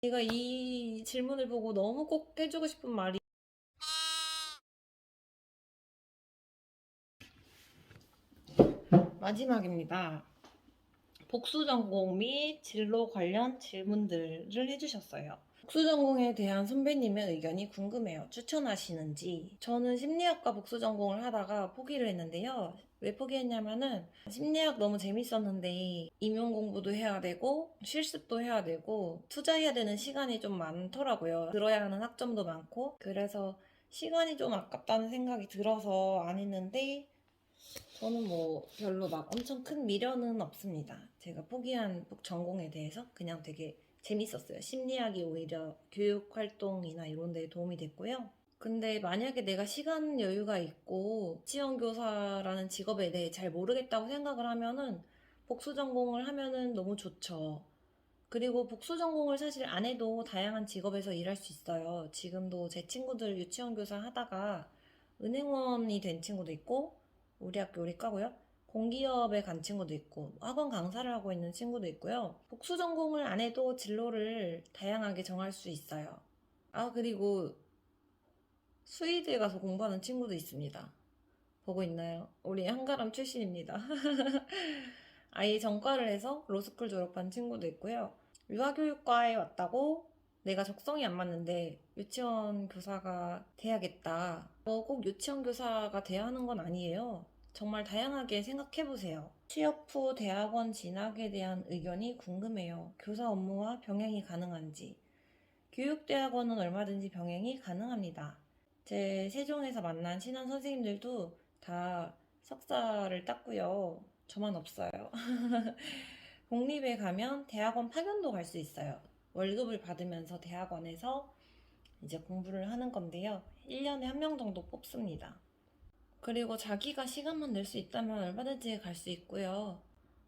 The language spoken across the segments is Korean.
제가 이 질문을 보고 너무 꼭 해주고 싶은 말이 마지막입니다. 복수 전공 및 진로 관련 질문들을 해주셨어요. 복수 전공에 대한 선배님의 의견이 궁금해요. 추천하시는지. 저는 심리학과 복수 전공을 하다가 포기를 했는데요. 왜 포기했냐면은 심리학 너무 재밌었는데 임용 공부도 해야 되고 실습도 해야 되고 투자해야 되는 시간이 좀 많더라고요. 들어야 하는 학점도 많고 그래서 시간이 좀 아깝다는 생각이 들어서 안 했는데 저는 뭐 별로 막 엄청 큰 미련은 없습니다. 제가 포기한 전공에 대해서 그냥 되게 재밌었어요. 심리학이 오히려 교육 활동이나 이런 데에 도움이 됐고요. 근데 만약에 내가 시간 여유가 있고 지원교사라는 직업에 대해 잘 모르겠다고 생각을 하면은 복수 전공을 하면은 너무 좋죠. 그리고 복수 전공을 사실 안 해도 다양한 직업에서 일할 수 있어요. 지금도 제 친구들 유치원 교사 하다가 은행원이 된 친구도 있고, 우리 학교 우리 과고요. 공기업에 간 친구도 있고, 학원 강사를 하고 있는 친구도 있고요. 복수 전공을 안 해도 진로를 다양하게 정할 수 있어요. 아, 그리고 스위드에 가서 공부하는 친구도 있습니다. 보고 있나요? 우리 한가람 출신입니다. 아예 전과를 해서 로스쿨 졸업한 친구도 있고요. 유아교육과에 왔다고 내가 적성이 안 맞는데 유치원 교사가 돼야겠다. 꼭 유치원 교사가 돼야 하는 건 아니에요. 정말 다양하게 생각해보세요. 취업 후 대학원 진학에 대한 의견이 궁금해요. 교사 업무와 병행이 가능한지. 교육대학원은 얼마든지 병행이 가능합니다. 제 세종에서 만난 친한 선생님들도 다 석사를 땄고요. 저만 없어요. 공립에 가면 대학원 파견도 갈 수 있어요. 월급을 받으면서 대학원에서 이제 공부를 하는 건데요. 1년에 한 명 정도 뽑습니다. 그리고 자기가 시간만 낼 수 있다면 얼마든지 갈 수 있고요.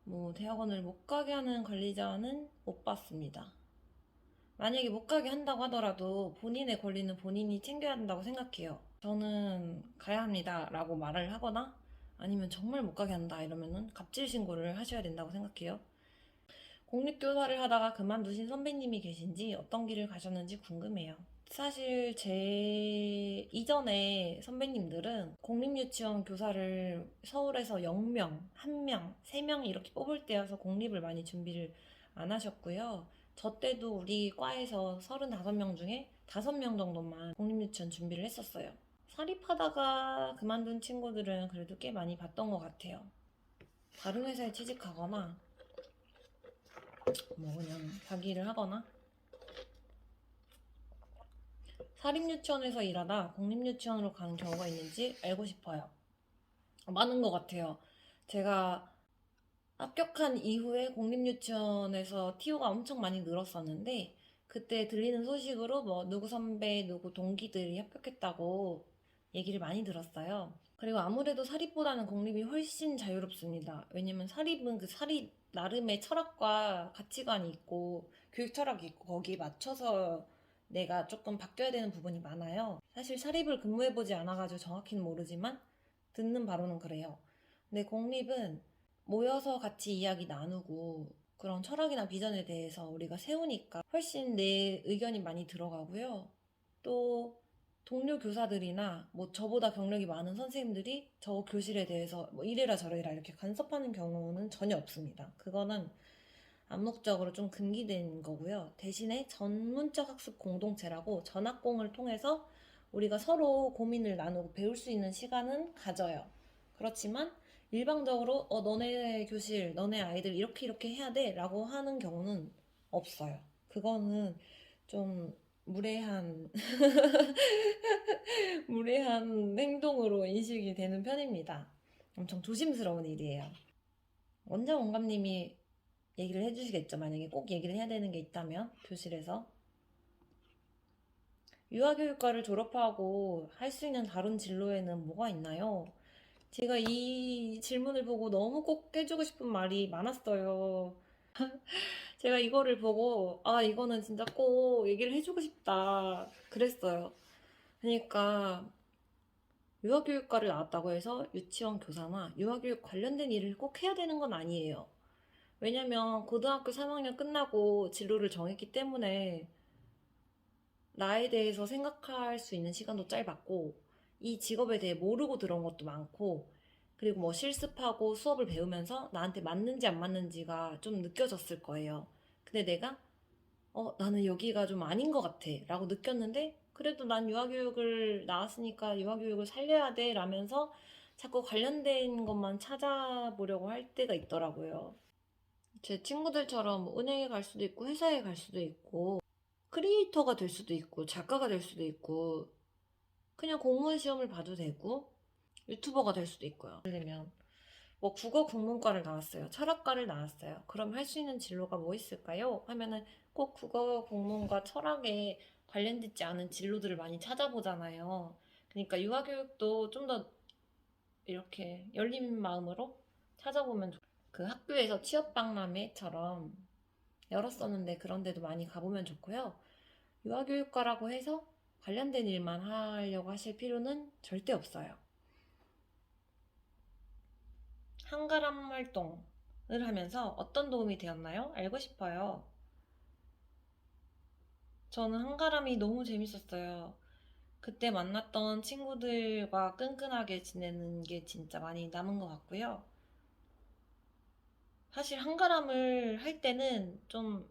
뭐 대학원을 못 가게 하는 관리자는 못 받습니다. 만약에 못 가게 한다고 하더라도 본인의 권리는 본인이 챙겨야 한다고 생각해요. 저는 가야 합니다 라고 말을 하거나 아니면 정말 못 가게 한다 이러면은 갑질 신고를 하셔야 된다고 생각해요. 공립교사를 하다가 그만두신 선배님이 계신지 어떤 길을 가셨는지 궁금해요. 사실 제 이전에 선배님들은 공립유치원 교사를 서울에서 0명, 1명, 3명 이렇게 뽑을 때여서 공립을 많이 준비를 안 하셨고요. 저 때도 우리 과에서 35명 중에 5명 정도만 공립유치원 준비를 했었어요. 사립하다가 그만둔 친구들은 그래도 꽤 많이 봤던 것 같아요. 다른 회사에 취직하거나 뭐 그냥 자기 일을 하거나 사립유치원에서 일하다 공립유치원으로 가는 경우가 있는지 알고 싶어요. 많은 것 같아요. 제가 합격한 이후에 공립유치원에서 티오가 엄청 많이 늘었었는데 그때 들리는 소식으로 뭐 누구 선배, 누구 동기들이 합격했다고 얘기를 많이 들었어요. 그리고 아무래도 사립보다는 공립이 훨씬 자유롭습니다. 왜냐면 사립은 그 사립 나름의 철학과 가치관이 있고 교육 철학이 있고 거기에 맞춰서 내가 조금 바뀌어야 되는 부분이 많아요. 사실 사립을 근무해보지 않아가지고 정확히는 모르지만 듣는 바로는 그래요. 근데 공립은 모여서 같이 이야기 나누고 그런 철학이나 비전에 대해서 우리가 세우니까 훨씬 내 의견이 많이 들어가고요. 또 동료 교사들이나 뭐 저보다 경력이 많은 선생님들이 저 교실에 대해서 뭐 이래라 저래라 이렇게 간섭하는 경우는 전혀 없습니다. 그거는 암묵적으로 좀 금기된 거고요. 대신에 전문적 학습 공동체라고 전학공을 통해서 우리가 서로 고민을 나누고 배울 수 있는 시간은 가져요. 그렇지만 일방적으로 너네 교실, 너네 아이들 이렇게 이렇게 해야 돼 라고 하는 경우는 없어요. 그거는 좀 무례한 무례한 행동으로 인식이 되는 편입니다. 엄청 조심스러운 일이에요. 원장 원감님이 얘기를 해주시겠죠. 만약에 꼭 얘기를 해야 되는 게 있다면 교실에서 유아교육과를 졸업하고 할 수 있는 다른 진로에는 뭐가 있나요? 제가 이 질문을 보고 너무 꼭 해주고 싶은 말이 많았어요. 제가 이거를 보고 아 이거는 진짜 꼭 얘기를 해주고 싶다 그랬어요. 그러니까 유아교육과를 나왔다고 해서 유치원 교사나 유아교육 관련된 일을 꼭 해야 되는 건 아니에요. 왜냐면 고등학교 3학년 끝나고 진로를 정했기 때문에 나에 대해서 생각할 수 있는 시간도 짧았고, 이 직업에 대해 모르고 들어온 것도 많고, 그리고 뭐 실습하고 수업을 배우면서 나한테 맞는지 안 맞는지가 좀 느껴졌을 거예요. 근데 내가 나는 여기가 좀 아닌 것 같아 라고 느꼈는데, 그래도 난 유아교육을 나왔으니까 유아교육을 살려야 돼 라면서 자꾸 관련된 것만 찾아보려고 할 때가 있더라고요. 제 친구들처럼 뭐 은행에 갈 수도 있고 회사에 갈 수도 있고 크리에이터가 될 수도 있고 작가가 될 수도 있고 그냥 공무원 시험을 봐도 되고 유튜버가 될 수도 있고요. 예를 들면 뭐 국어 국문과를 나왔어요. 철학과를 나왔어요. 그럼 할 수 있는 진로가 뭐 있을까요? 하면은 꼭 국어 국문과 철학에 관련되지 않은 진로들을 많이 찾아보잖아요. 그러니까 유아교육도 좀 더 이렇게 열린 마음으로 찾아보면 그 학교에서 취업박람회처럼 열었었는데 그런 데도 많이 가보면 좋고요. 유아교육과라고 해서 관련된 일만 하려고 하실 필요는 절대 없어요. 한가람 활동을 하면서 어떤 도움이 되었나요? 알고 싶어요. 저는 한가람이 너무 재밌었어요. 그때 만났던 친구들과 끈끈하게 지내는 게 진짜 많이 남은 것 같고요. 사실 한가람을 할 때는 좀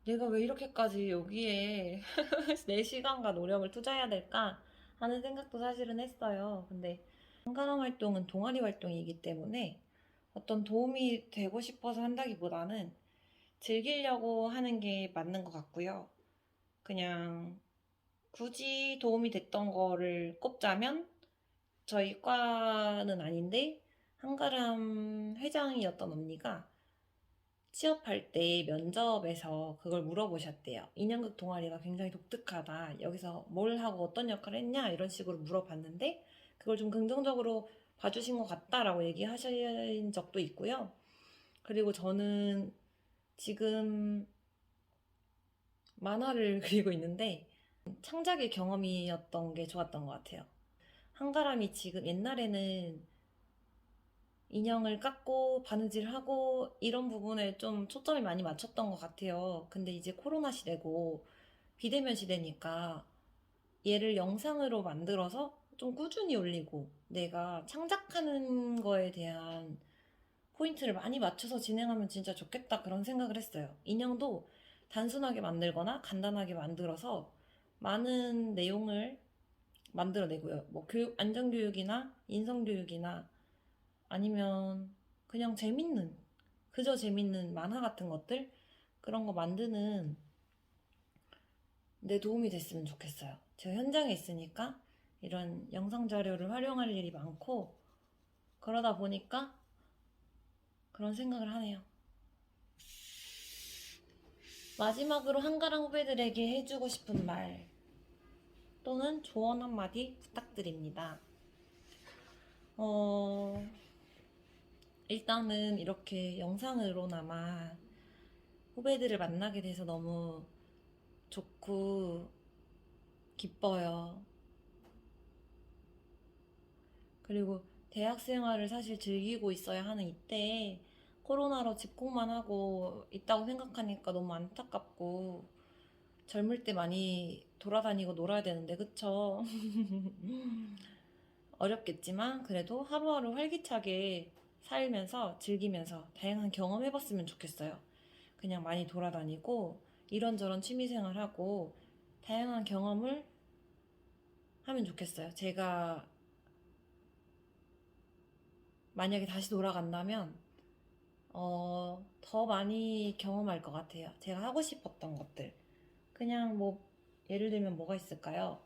내가 왜 이렇게까지 여기에 내 시간과 노력을 투자해야 될까 하는 생각도 사실은 했어요. 근데 한가람 활동은 동아리 활동이기 때문에 어떤 도움이 되고 싶어서 한다기보다는 즐기려고 하는 게 맞는 것 같고요. 그냥 굳이 도움이 됐던 거를 꼽자면 저희 과는 아닌데 한가람 회장이었던 언니가 취업할 때 면접에서 그걸 물어보셨대요. 인형극 동아리가 굉장히 독특하다. 여기서 뭘 하고 어떤 역할을 했냐? 이런 식으로 물어봤는데 그걸 좀 긍정적으로 봐주신 것 같다라고 얘기하신 적도 있고요. 그리고 저는 지금 만화를 그리고 있는데 창작의 경험이었던 게 좋았던 것 같아요. 한가람이 지금 옛날에는 인형을 깎고 바느질하고 이런 부분에 좀 초점이 많이 맞췄던 것 같아요. 근데 이제 코로나 시대고 비대면 시대니까 얘를 영상으로 만들어서 좀 꾸준히 올리고 내가 창작하는 거에 대한 포인트를 많이 맞춰서 진행하면 진짜 좋겠다 그런 생각을 했어요. 인형도 단순하게 만들거나 간단하게 만들어서 많은 내용을 만들어내고요. 뭐 교육, 안전교육이나 인성교육이나 아니면 그냥 재밌는, 그저 재밌는 만화 같은 것들? 그런 거 만드는 내 도움이 됐으면 좋겠어요. 제가 현장에 있으니까 이런 영상 자료를 활용할 일이 많고 그러다 보니까 그런 생각을 하네요. 마지막으로 한가랑 후배들에게 해주고 싶은 말 또는 조언 한마디 부탁드립니다. 일단은 이렇게 영상으로나마 후배들을 만나게 돼서 너무 좋고 기뻐요. 그리고 대학 생활을 사실 즐기고 있어야 하는 이때에 코로나로 집콕만 하고 있다고 생각하니까 너무 안타깝고 젊을 때 많이 돌아다니고 놀아야 되는데 그쵸? 어렵겠지만 그래도 하루하루 활기차게 살면서 즐기면서 다양한 경험 해봤으면 좋겠어요. 그냥 많이 돌아다니고 이런저런 취미생활하고 다양한 경험을 하면 좋겠어요. 제가 만약에 다시 돌아간다면 더 많이 경험할 것 같아요. 제가 하고 싶었던 것들. 그냥 뭐 예를 들면 뭐가 있을까요?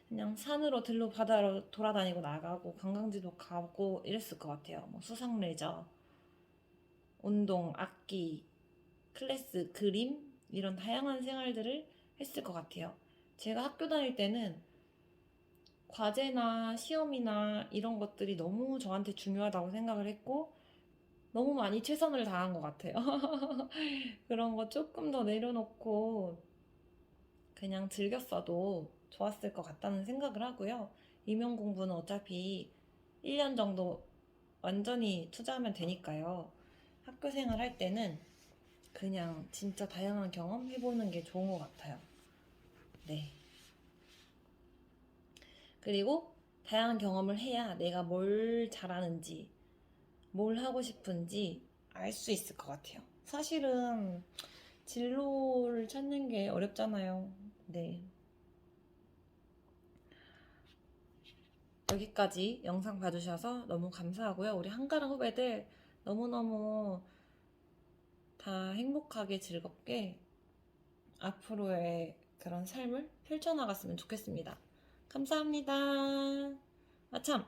그냥 산으로 들로 바다로 돌아다니고 나가고 관광지도 가고 이랬을 것 같아요. 뭐 수상 레저, 운동, 악기, 클래스, 그림 이런 다양한 생활들을 했을 것 같아요. 제가 학교 다닐 때는 과제나 시험이나 이런 것들이 너무 저한테 중요하다고 생각을 했고 너무 많이 최선을 다한 것 같아요. 그런 거 조금 더 내려놓고 그냥 즐겼어도 좋았을 것 같다는 생각을 하고요. 임용 공부는 어차피 1년 정도 완전히 투자하면 되니까요. 학교 생활 할 때는 그냥 진짜 다양한 경험 해보는 게 좋은 것 같아요. 네. 그리고 다양한 경험을 해야 내가 뭘 잘하는지, 뭘 하고 싶은지 알 수 있을 것 같아요. 사실은 진로를 찾는 게 어렵잖아요. 네. 여기까지 영상 봐주셔서 너무 감사하고요. 우리 한가람 후배들 너무너무 다 행복하게 즐겁게 앞으로의 그런 삶을 펼쳐나갔으면 좋겠습니다. 감사합니다. 참!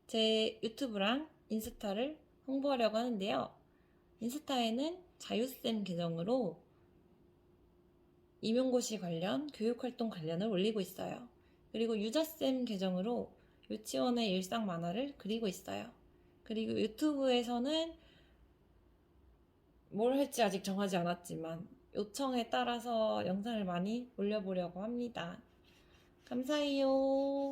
제 유튜브랑 인스타를 홍보하려고 하는데요. 인스타에는 자유쌤 계정으로 임용고시 관련, 교육활동 관련을 올리고 있어요. 그리고 유자쌤 계정으로 유치원의 일상 만화를 그리고 있어요. 그리고 유튜브에서는 뭘 할지 아직 정하지 않았지만 요청에 따라서 영상을 많이 올려보려고 합니다. 감사해요.